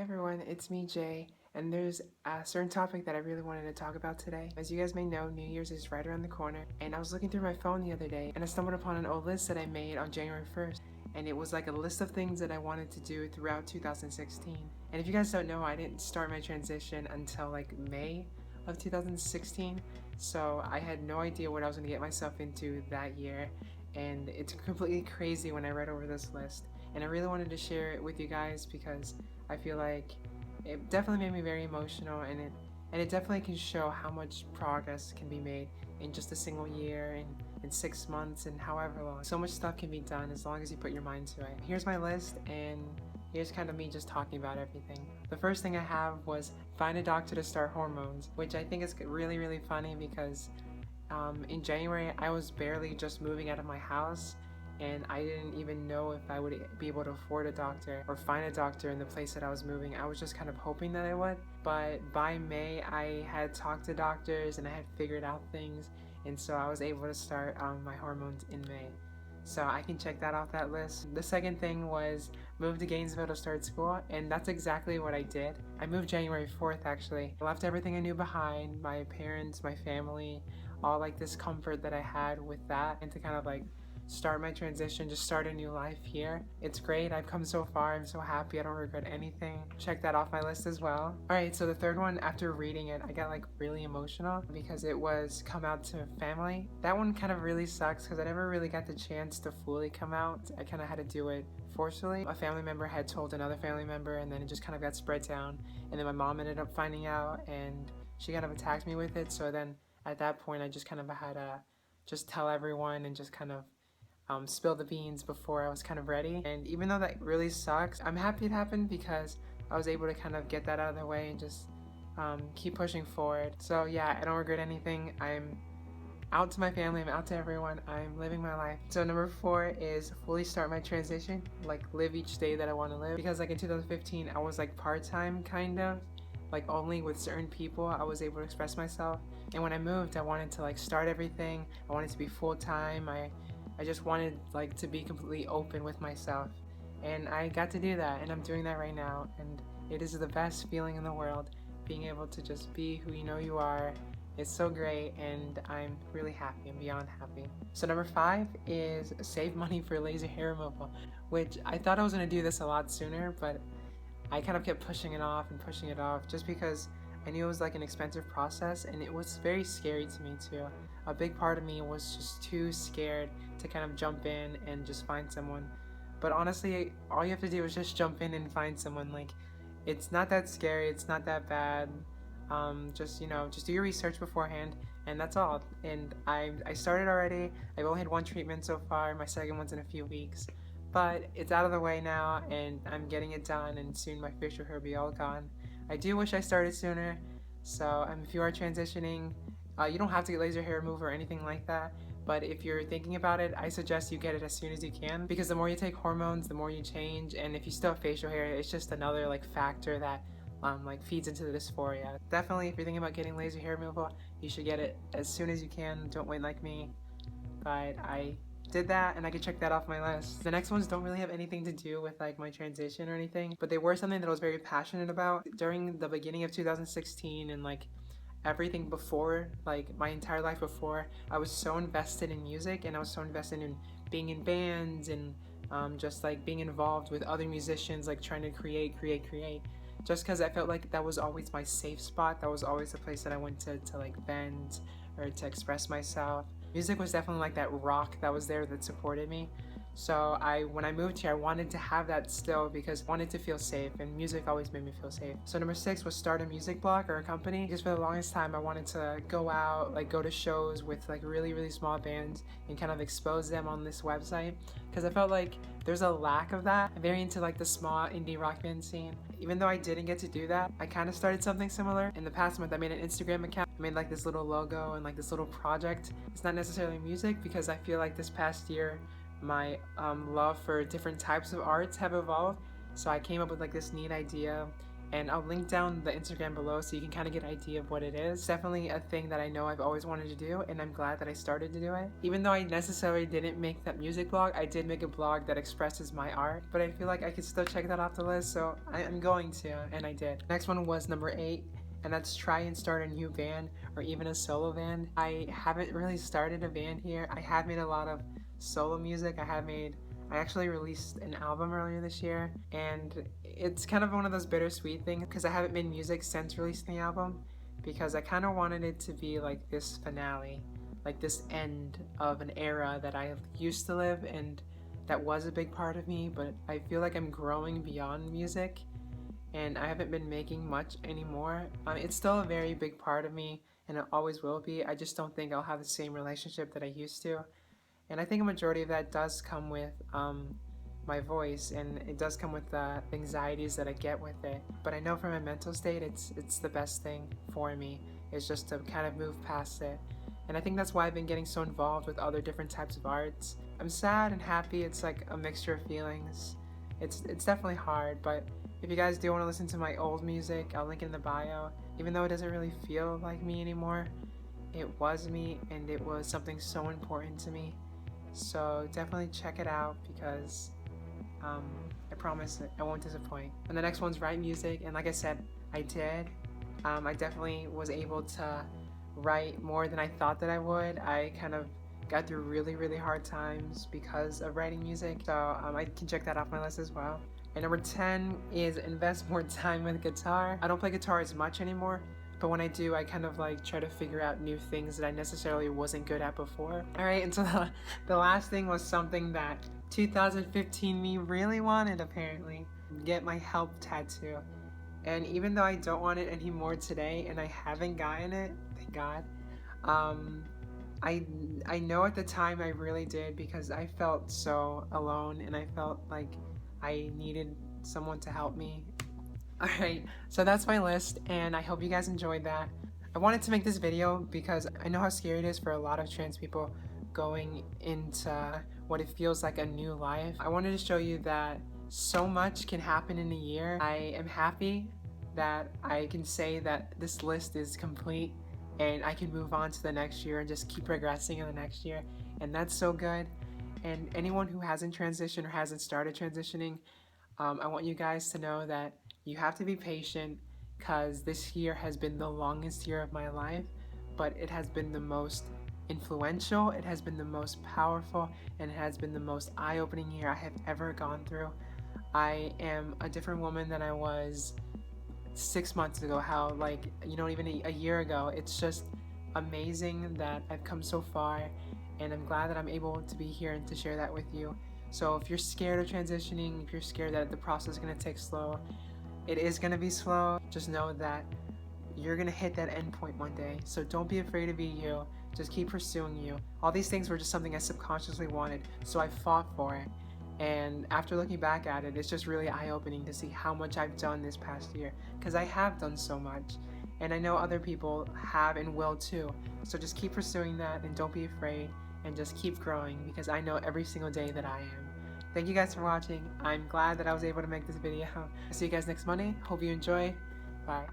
everyone, it's me Jay, and there's a certain topic that I really wanted to talk about today. As you guys may know, New Year's is right around the corner, and I was looking through my phone the other day and I stumbled upon an old list that I made on January 1st, and it was like a list of things that I wanted to do throughout 2016. And if you guys don't know, I didn't start my transition until like May of 2016, so I had no idea what I was going to get myself into that year, and it's completely crazy when I read over this list. And I really wanted to share it with you guys because I feel like it definitely made me very emotional, and it definitely can show how much progress can be made in just a single year and in 6 months and however long. So much stuff can be done as long as you put your mind to it. Here's my list, and here's kind of me just talking about everything. The first thing I have was find a doctor to start hormones, which I think is really funny because in January I was barely just moving out of my house, and I didn't even know if I would be able to afford a doctor or find a doctor in the place that I was moving. I was just kind of hoping that I would, but by May I had talked to doctors and I had figured out things, and so I was able to start my hormones in May. So I can check that off that list. The second thing was move to Gainesville to start school, and that's exactly what I did. I moved January 4th actually. I left everything I knew behind, my parents, my family, all like this comfort that I had with that, and to kind of like start my transition, just start a new life here. It's great. I've come so far. I'm so happy. I don't regret anything. Check that off my list as well. Alright, so the third one, after reading it, I got like really emotional because it was come out to family. That one kind of really sucks because I never really got the chance to fully come out. I kind of had to do it forcefully. A family member had told another family member, and then it just kind of got spread down, and then my mom ended up finding out and she kind of attacked me with it. So then at that point I just kind of had to just tell everyone and just kind of spill the beans before I was kind of ready. And even though that really sucks, I'm happy it happened because I was able to kind of get that out of the way and just keep pushing forward. So yeah, I don't regret anything. I'm out to my family, I'm out to everyone, I'm living my life. So number 4 is fully start my transition, like live each day that I want to live. Because like in 2015 I was like part-time kind of, like only with certain people I was able to express myself. And when I moved, I wanted to like start everything. I wanted to be full-time. I just wanted like to be completely open with myself, and I got to do that, and I'm doing that right now, and it is the best feeling in the world, being able to just be who you know you are. It's so great, and I'm really happy. I'm beyond happy. So number 5 is save money for laser hair removal, which I thought I was going to do this a lot sooner, but I kind of kept pushing it off just because I knew it was like an expensive process, and it was very scary to me too. A big part of me was just too scared to kind of jump in and just find someone. But honestly, all you have to do is just jump in and find someone. Like, it's not that scary, it's not that bad. Just do your research beforehand, and that's all. And I started already. I've only had one treatment so far. My second one's in a few weeks. But it's out of the way now, and I'm getting it done, and soon my facial hair will be all gone. I do wish I started sooner, so if you are transitioning, you don't have to get laser hair removal or anything like that, but if you're thinking about it, I suggest you get it as soon as you can, because the more you take hormones, the more you change, and if you still have facial hair, it's just another like factor that like feeds into the dysphoria. Definitely, if you're thinking about getting laser hair removal, you should get it as soon as you can. Don't wait like me. But I did that, and I could check that off my list. The next ones don't really have anything to do with like my transition or anything, but they were something that I was very passionate about during the beginning of 2016, and like everything before, like my entire life before. I was so invested in music, and I was so invested in being in bands, and just like being involved with other musicians, like trying to create, just because I felt like that was always my safe spot. That was always the place that I went to like vent or to express myself. Music was definitely like that rock that was there that supported me. So when I moved here, I wanted to have that still because I wanted to feel safe, and music always made me feel safe. So number 6 was start a music blog or a company, because for the longest time I wanted to go out, like go to shows with like really small bands and kind of expose them on this website, because I felt like there's a lack of that. I'm very into like the small indie rock band scene. Even though I didn't get to do that, I kind of started something similar. In the past month, I made an Instagram account. I made like this little logo and like this little project. It's not necessarily music, because I feel like this past year my love for different types of arts have evolved. So I came up with like this neat idea, and I'll link down the Instagram below so you can kind of get an idea of what it is. It's definitely a thing that I know I've always wanted to do, and I'm glad that I started to do it. Even though I necessarily didn't make that music blog, I did make a blog that expresses my art, but I feel like I could still check that off the list, so I'm going to, and I did. Next one was number 8, and that's try and start a new band or even a solo band. I haven't really started a band here. I have made a lot of solo music. I actually released an album earlier this year, and it's kind of one of those bittersweet things because I haven't made music since releasing the album, because I kind of wanted it to be like this finale, like this end of an era that I used to live and that was a big part of me, but I feel like I'm growing beyond music and I haven't been making much anymore. It's still a very big part of me and it always will be. I just don't think I'll have the same relationship that I used to. And I think a majority of that does come with my voice, and it does come with the anxieties that I get with it. But I know from a mental state, it's the best thing for me, is just to kind of move past it. And I think that's why I've been getting so involved with other different types of arts. I'm sad and happy. It's like a mixture of feelings. It's definitely hard, but if you guys do want to listen to my old music, I'll link it in the bio. Even though it doesn't really feel like me anymore, it was me, and it was something so important to me. So definitely check it out, because I promise I won't disappoint. And the next one's write music, and like I said, I did. I definitely was able to write more than I thought that I would. I kind of got through really hard times because of writing music, so I can check that off my list as well. And number 10 is invest more time with guitar. I don't play guitar as much anymore, but when I do, I kind of like try to figure out new things that I necessarily wasn't good at before. Alright, and so the last thing was something that 2015 me really wanted, apparently. Get my help tattoo. And even though I don't want it anymore today, and I haven't gotten it, thank God, I know at the time I really did, because I felt so alone and I felt like I needed someone to help me. Alright, so that's my list, and I hope you guys enjoyed that. I wanted to make this video because I know how scary it is for a lot of trans people going into what it feels like a new life. I wanted to show you that so much can happen in a year. I am happy that I can say that this list is complete and I can move on to the next year and just keep progressing in the next year, and that's so good. And anyone who hasn't transitioned or hasn't started transitioning, I want you guys to know that you have to be patient, because this year has been the longest year of my life, but it has been the most influential, it has been the most powerful, and it has been the most eye-opening year I have ever gone through. I am a different woman than I was 6 months ago, even a year ago. It's just amazing that I've come so far, and I'm glad that I'm able to be here and to share that with you. So if you're scared of transitioning, if you're scared that the process is going to take slow, it is going to be slow. Just know that you're going to hit that end point one day. So don't be afraid to be you. Just keep pursuing you. All these things were just something I subconsciously wanted, so I fought for it. And after looking back at it, it's just really eye-opening to see how much I've done this past year, because I have done so much. And I know other people have and will too. So just keep pursuing that, and don't be afraid, and just keep growing, because I know every single day that I am. Thank you guys for watching. I'm glad that I was able to make this video. I'll see you guys next Monday. Hope you enjoy. Bye.